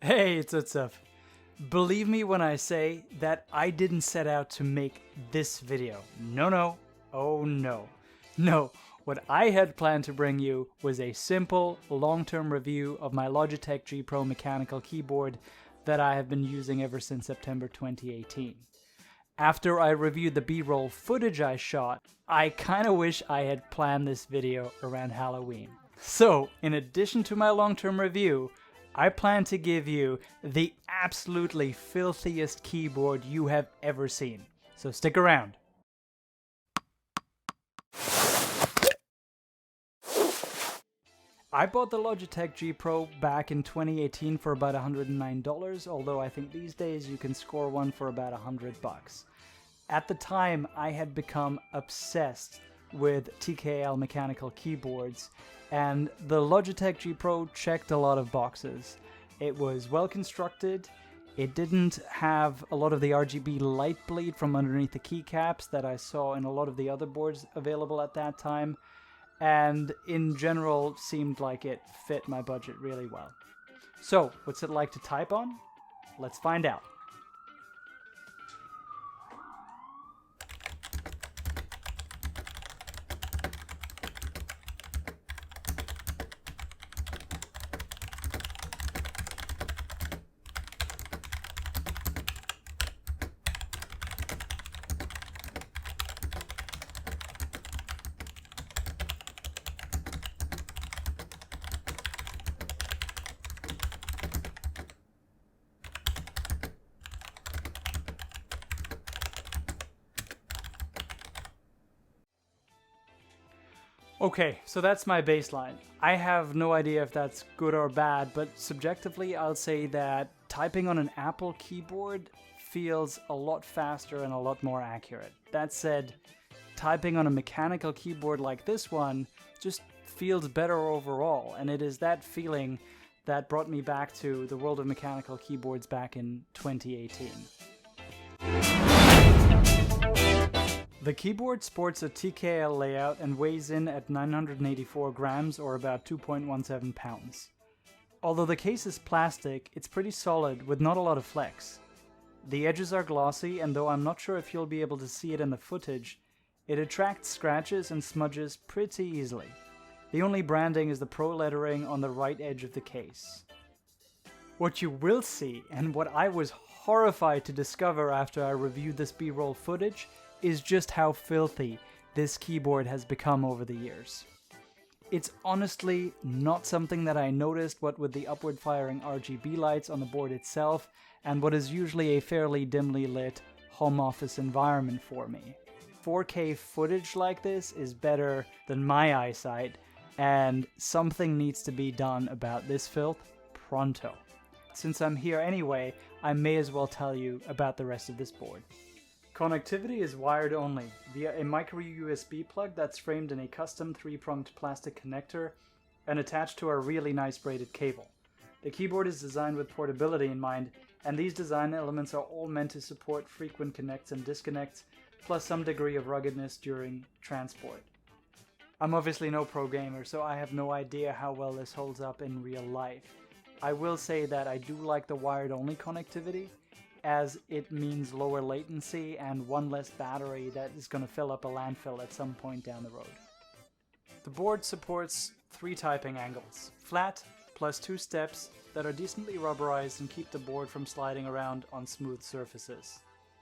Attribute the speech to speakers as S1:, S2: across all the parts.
S1: Hey, it's Utsav. Believe me when I say that I didn't set out to make this video. No, oh no. No, what I had planned to bring you was a simple, long-term review of my Logitech G Pro mechanical keyboard that I have been using ever since September 2018. After I reviewed the B-roll footage I shot, I kinda wish I had planned this video around Halloween. So, in addition to my long-term review, I plan to give you the absolutely filthiest keyboard you have ever seen. So stick around. I bought the Logitech G Pro back in 2018 for about $109, although I think these days you can score one for about $100. At the time, I had become obsessed with TKL mechanical keyboards, and the Logitech G Pro checked a lot of boxes. It was well constructed, it didn't have a lot of the RGB light bleed from underneath the keycaps that I saw in a lot of the other boards available at that time, and in general seemed like it fit my budget really well. So, what's it like to type on? Let's find out. Okay, so that's my baseline. I have no idea if that's good or bad, but subjectively I'll say that typing on an Apple keyboard feels a lot faster and a lot more accurate. That said, typing on a mechanical keyboard like this one just feels better overall, and it is that feeling that brought me back to the world of mechanical keyboards back in 2018. The keyboard sports a TKL layout and weighs in at 984 grams or about 2.17 pounds. Although the case is plastic, it's pretty solid with not a lot of flex. The edges are glossy, and though I'm not sure if you'll be able to see it in the footage, it attracts scratches and smudges pretty easily. The only branding is the Pro lettering on the right edge of the case. What you will see, and what I was horrified to discover after I reviewed this B-roll footage, is just how filthy this keyboard has become over the years. It's honestly not something that I noticed, what with the upward firing RGB lights on the board itself and what is usually a fairly dimly lit home office environment for me. 4K footage like this is better than my eyesight, and something needs to be done about this filth pronto. Since I'm here anyway, I may as well tell you about the rest of this board. Connectivity is wired only, via a micro USB plug that's framed in a custom 3-pronged plastic connector and attached to a really nice braided cable. The keyboard is designed with portability in mind, and these design elements are all meant to support frequent connects and disconnects, plus some degree of ruggedness during transport. I'm obviously no pro gamer, so I have no idea how well this holds up in real life. I will say that I do like the wired-only connectivity, as it means lower latency and one less battery that is going to fill up a landfill at some point down the road. The board supports 3 typing angles, flat, plus 2 steps that are decently rubberized and keep the board from sliding around on smooth surfaces.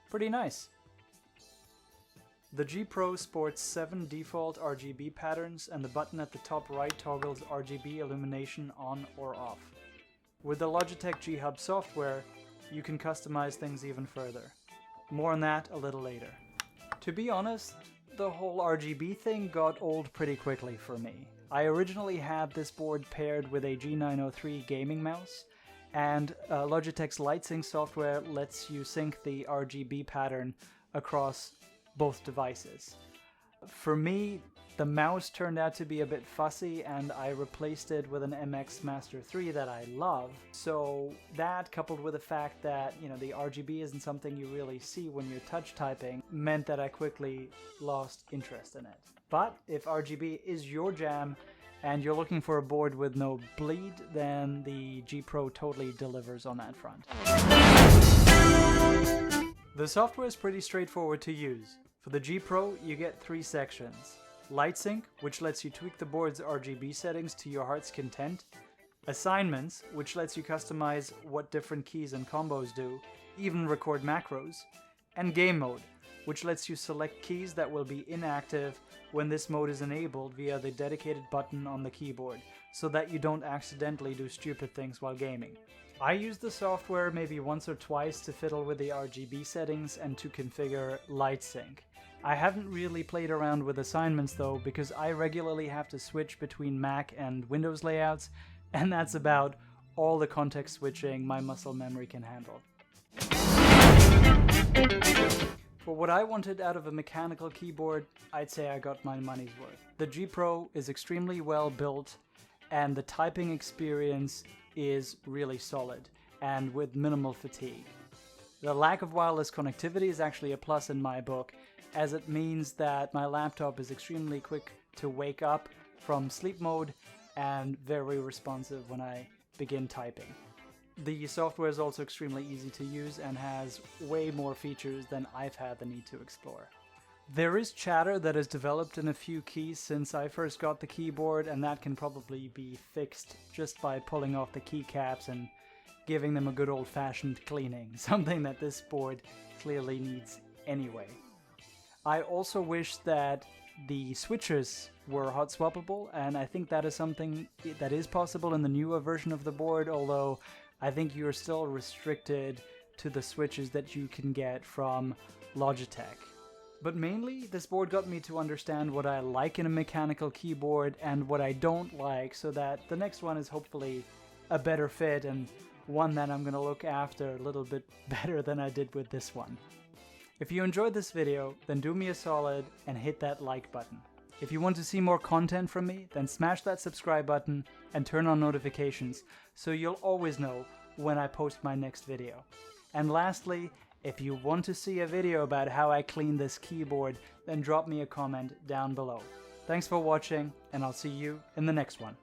S1: Pretty nice. The G Pro sports 7 default RGB patterns, and the button at the top right toggles RGB illumination on or off. With the Logitech G Hub software, you can customize things even further. More on that a little later. To be honest, the whole RGB thing got old pretty quickly for me. I originally had this board paired with a G903 gaming mouse, and Logitech's LIGHTSYNC software lets you sync the RGB pattern across both devices. For me, the mouse turned out to be a bit fussy, and I replaced it with an MX Master 3 that I love. So that, coupled with the fact that, the RGB isn't something you really see when you're touch typing, meant that I quickly lost interest in it. But if RGB is your jam, and you're looking for a board with no bleed, then the G Pro totally delivers on that front. The software is pretty straightforward to use. For the G Pro, you get 3 sections. LIGHTSYNC, which lets you tweak the board's RGB settings to your heart's content. Assignments, which lets you customize what different keys and combos do, even record macros. And Game Mode, which lets you select keys that will be inactive when this mode is enabled via the dedicated button on the keyboard, so that you don't accidentally do stupid things while gaming. I use the software maybe once or twice to fiddle with the RGB settings and to configure LIGHTSYNC. I haven't really played around with assignments though, because I regularly have to switch between Mac and Windows layouts, and that's about all the context switching my muscle memory can handle. For what I wanted out of a mechanical keyboard, I'd say I got my money's worth. The G Pro is extremely well built, and the typing experience is really solid, and with minimal fatigue. The lack of wireless connectivity is actually a plus in my book, as it means that my laptop is extremely quick to wake up from sleep mode and very responsive when I begin typing. The software is also extremely easy to use and has way more features than I've had the need to explore. There is chatter that has developed in a few keys since I first got the keyboard, and that can probably be fixed just by pulling off the keycaps and giving them a good old-fashioned cleaning, something that this board clearly needs anyway. I also wish that the switches were hot swappable, and I think that is something that is possible in the newer version of the board, although I think you're still restricted to the switches that you can get from Logitech. But mainly, this board got me to understand what I like in a mechanical keyboard and what I don't like, so that the next one is hopefully a better fit and one that I'm gonna look after a little bit better than I did with this one. If you enjoyed this video, then do me a solid and hit that like button. If you want to see more content from me, then smash that subscribe button and turn on notifications so you'll always know when I post my next video. And lastly, if you want to see a video about how I clean this keyboard, then drop me a comment down below. Thanks for watching, and I'll see you in the next one.